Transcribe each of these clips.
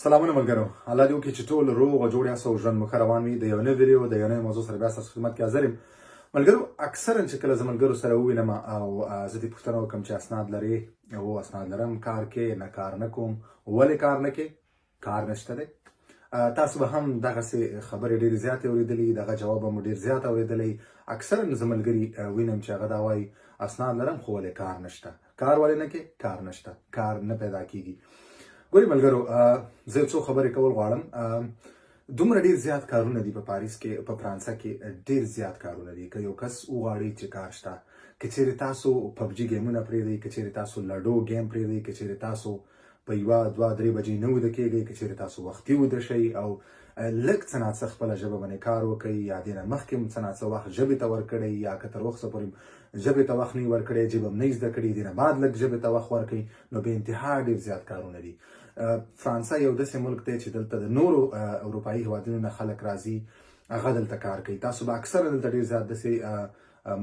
سلامونه ملګرو، الله دې وکړي چې ټول روغ او جوړ یاست او ژوند مو ښه روان وي. د یو نوي ویډیو د یو نوي موضوع سره بیا ستاسو خدمت کې حاضر یم. ملګرو، اکثرا چې کله زه ملګرو سره ووینم او زه دې پوښتنه وکړم چې اسناد لرې؟ او اسناد لرم. کار کې نه کار نه کوم. ولې کار نه کې؟ کار نشته دی. تاسو به هم دغسې خبرې ډېرې زیاتې اورېدلي، دغه جواب به مو ډېر زیات اورېدلی. اکثرا زه ملګري وینم چې هغه دا وایي اسناد لرم خو ولې کار نشته. کار ولې نه کې؟ کار نشته، کار نه پیدا کېږي. ګورې ملګرو، زه یو څو خبرې کول غواړم. دومره ډېر زیات کارونه دي په پاریس کې، په فرانسه کې ډېر زیات کارونه دي. که یو کس وغواړي چې کار شته، که چېرې تاسو پبجي ګیمونه پرېږدئ، که چېرې تاسو لډو ګیم پرېږدئ، که چېرې تاسو په 1 2 3 بجې نه ویده کېږئ، که چېرې تاسو وختي ویده شئ او لږ څه ناڅه خپله ژبه باندې کار وکړئ، یا دې نه مخکې څه ناڅه وخت ژبې ته ورکړئ، یا که تر وخته پورې ژبې ته وخت نه وي ورکړی، ژبه هم نه یې زده کړې، دې نه بعد لږ ژبې ته وخت ورکړئ، نو بې انتها ډېر زیات کارونه دي. فرانسه یو داسې ملک دی چې دلته د نورو اروپایي هېوادونو نه خلک راځي، هغه دلته کار کوي. تاسو به اکثره دلته ډېر زیات داسې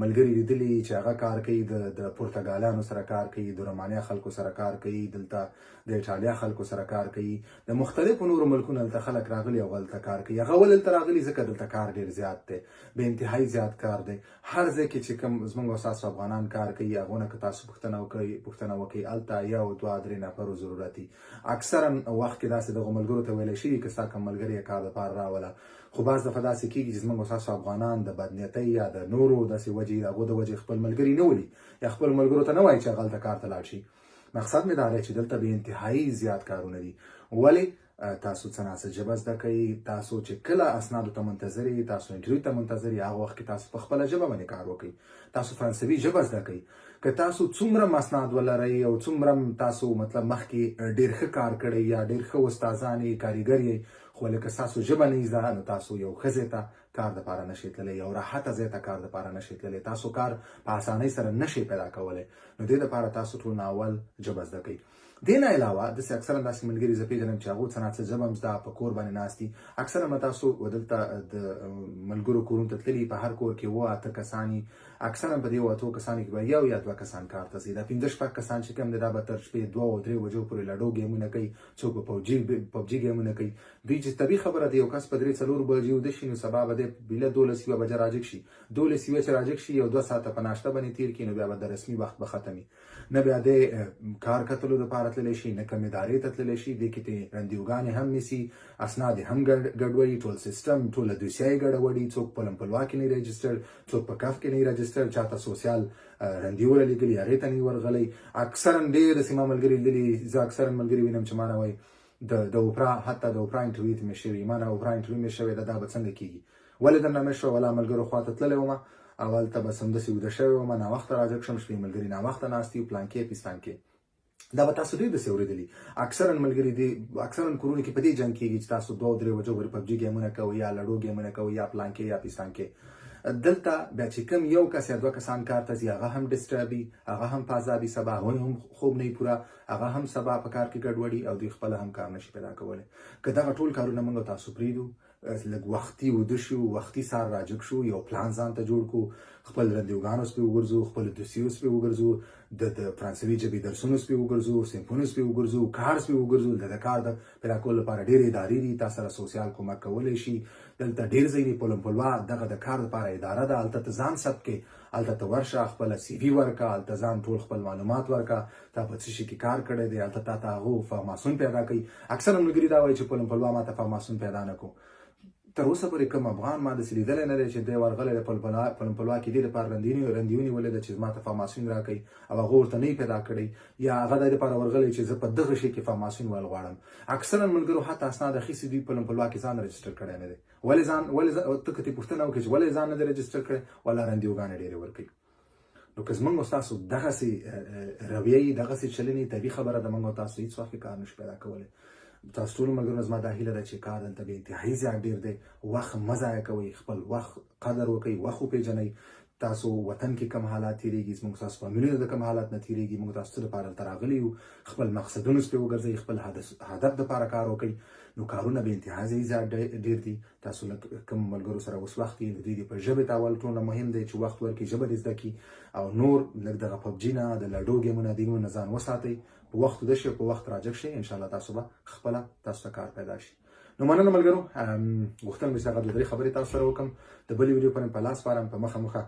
ملګري لیدلي چې هغه کار کوي، د پرتګالانو سره کار کوي، د رومانیا خلکو سره کار کوي، دلته د ایټالیا خلکو سره کار کوي، د مختلفو نورو ملکونو دلته خلک راغلي او هلته کار کوي. هغه ولې دلته راغلي؟ ځکه دلته کار ډېر زیات دی، بې انتهایي زیات کار دی. هر ځای کې چې کوم زموږ او ستاسو افغانان کار کوي، هغو نه که تاسو پوښتنه وکړئ، هلته 1 2 3 نفرو ضرورت دي. اکثرا وخت کې داسې دغو ملګرو ته ویلی شوي که ستا کوم ملګري یې کار دپاره راوله، خو بعض دفعه داسې کېږي چې زموږ او ستاسو افغانان د بدنیتۍ یا د نورو داسې وجې د هغو د وجې خپل ملګري نه ولي، یا خپل ملګرو ته نه وایي چې هغه هلته کار ته لاړ شي. مقصد مې دا دی چې دلته بې انتهایي زیات کارونه دي. ولې؟ تاسو څه ناڅه ژبه زده کوئ. تاسو چې کله اسنادو ته منتظر یئ، تاسو انټرویو ته منتظر یئ، هغه وخت کې تاسو په خپله ژبه باندې کار وکړئ. تاسو فرانسوي ژبه زده کوئ. که تاسو څومره اسناد ولرئ او څومره تاسو مطلب مخکې ډېر ښه کار کړی یا ډېر ښه استادان یې، کاریګر یې، خو لکه ستاسو ژبه نه زده، نو تاسو یو ښه ځای ته کار دپاره نشئ تللی، یو راحته ځای ته کار دپاره نشئ تللی، تاسو کار په اسانۍ سره نشئ پیدا کولی. نو دې دپاره تاسو ټول نه اول ژبه زده کوئ. دې نه علاوه داسې اکثرا داسې ملګري زه پېژنم چې هغو څه ناڅه ژبه هم زده، په کور باندې ناست دي. اکثرا به تاسو دلته د ملګرو کورونو ته تللي، په هر کور کې 7 8 کسان وي. اکثرا په دې 7 کسانو کې به 1 یا 2 کسان کار ته ځي. دا 5 6 کسان چې کوم دي، دا به تر شپې 2 او 3 بجو پورې لډو ګیمونه کوي، څوک به پبجي ګیمونه کوي. دوی چې طبیعي خبره ده، یو کس په 3 4 بجې ویده شي، نو سبا به دی بېله 12 1 بجه راجګ شي. 12 1 چې راجګ شي، یو 2 ساعته په ناشته باندې تېر کړي، نو بیا به د رسمي وخت به ختم وي. نه بیا دی کار کتلو دپاره تللی شي، نه کومې ادارې ته تللی شي. دې کې رندیوګانې هم نیسي، اسناد یې هم ګډوډي، ټول سیسټم، ټوله دوسیه یې ګډوډي. څوک په لمپلوا کې نه رجسټر، څوک په کف کې نه رجسټر، چاته سوسیال رندیوله لیکلي، هغې ته نه ورغلی. اکثرا ډېر داسې ما ملګري لیدلي، زه اکثرا ملګري وینم چې ما نه وایي د اوپرا، حتی د اوپرا انټرویو ته مې شوي، ما نه اوپرا انټرویو مې شوې ده، دا به څنګه کېږي؟ ولې درنه مې شوه؟ ولا ملګرو خواته تللی ومه او هلته بس همداسې ویده شوی ومه، ناوخته راجګ شم، شپې ملګري ناوخته ناست دي، پلانکې پستانکې. دا به تاسو ډېر داسې اورېدلي. اکثرا ملګري دي، اکثرا کورونو کې په دې جنګ کېږي چې تاسو 2 3 بجو پورې پبجي ګیمونه کوئ، یا لډو ګیمونه کوئ، یا پلانکې یا پستانکې. دلته بیا چې کوم یو کس یا 2 کسان کار ته ځي، هغه هم ډسټرب وي، هغه هم په عذاب وي، سبا هغوی هم خوب نه وي پوره، هغه هم سبا په کار کې ګډوډي او دوی خپله هم کار نشي پیدا کولی. که دغه ټول کارونه موږ تاسو پرېږدو، لږ وختي ویده شو، وختي سهار راجګ شو، یو پلان ځان ته جوړ کړو، خپل رندیوګانو سپې وګرځو، خپلو دوسیو سپې وګرځو، د فرانسوي ژبې درسونو سپې وګرځو، صنفونو سپې وګرځو، کار سپې وګرځو. د کار د پیدا کولو لپاره ډېرې ادارې دي، تا سره سوسیال کومک کولی شي. دلته ډېر ځای دي، په لمپلوا دغه د کار لپاره اداره ده، هلته ته ځان ثبت کړې، هلته ته ورشه، خپله سی وي ورکړه، هلته ځان ټول خپل معلومات ورکړه، تا په څه شي کې کار کړی دی، هلته تا ته هغو فارماسون پیدا کوي. اکثره ملګري دا وایي چې په لمپلوا ما ته فارماسون پیدا نه کړو. تر اوسه پورې کوم افغان ما داسې لیدلی نه دی چې دی ورغلی دی په لمپلوا کې دې دپاره رندي ونیولې ده چې ما ته فارماسون راکوي، او هغه ورته نه پیدا کړی، یا هغه د دې دپاره ورغلی چې زه په دغه شي کې فارماسون ویل غواړم. اکثرا ملګرو حتی اسناد اخیستي، دوی په لمپلوا کې ځان رجسټر کړی نه دی. ولې ته که ترې پوښتنه وکړې چې ولې ځان نه دی رجسټر کړی؟ ولا رندیوګانې ډېرې ورکوي. نو که زموږ او ستاسو دغسې رویه یي، دغسې چلنې، طبیعي خبره ده، موږ او تاسو هېڅ وخت کې کار نشو پیدا کولی. تاسو ټولو ملګرو زما دا هیله ده چې کار دلته بې انتهایي زیات ډېر دی. وخت مه ضایع کوئ، خپل وخت قدر وکړئ، وخت وپېژنئ. تاسو وطن کې کم حالات تېرېږي، زموږ ستاسو فامیلونه د کم حالات نه تېرېږي، موږ تاسو څه دپاره دلته راغلي یو، خپل مقصدونو سپې وګرځئ، خپل هدف دپاره کار وکړئ. نو کارونه بې انتهایي زیات ډېر دي. تاسو کوم ملګرو سره اوس وخت یې، د دوی په ژبې ته اول ټولنه مهم دی چې وخت ورکړي، ژبه دې زده کړي، او نور لږ دغه پبجي نه، د لډو ګیمونه، دې نه ځان وساتئ. په وخت د شي په وخت راجک شي ان شاء الله تاسو به خپل تاسو کار پیدا شي. نو مننه ملګرو غوښتل مې څنګه د دې خبرې تاسو سره وکم د بلې ویډیو په لاس پارم په مخه